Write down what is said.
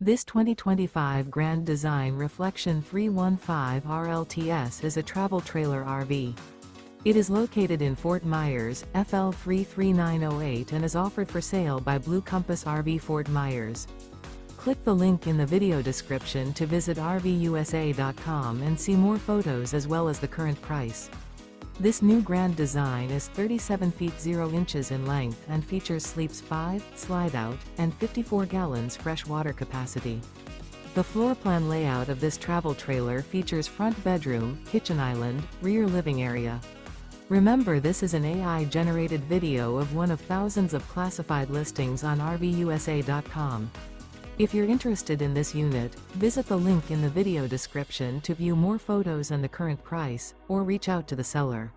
This 2025 Grand Design Reflection 315 RLTS is a travel trailer RV. It is located in Fort Myers, FL 33908 and is offered for sale by Blue Compass RV Fort Myers. Click the link in the video description to visit RVUSA.com and see more photos as well as the current price. This new Grand Design is 37 feet 0 inches in length and features sleeps 5, slide-out, and 54 gallons fresh water capacity. The floor plan layout of this travel trailer features front bedroom, kitchen island, rear living area. Remember, this is an AI-generated video of one of thousands of classified listings on RVUSA.com. If you're interested in this unit, visit the link in the video description to view more photos and the current price, or reach out to the seller.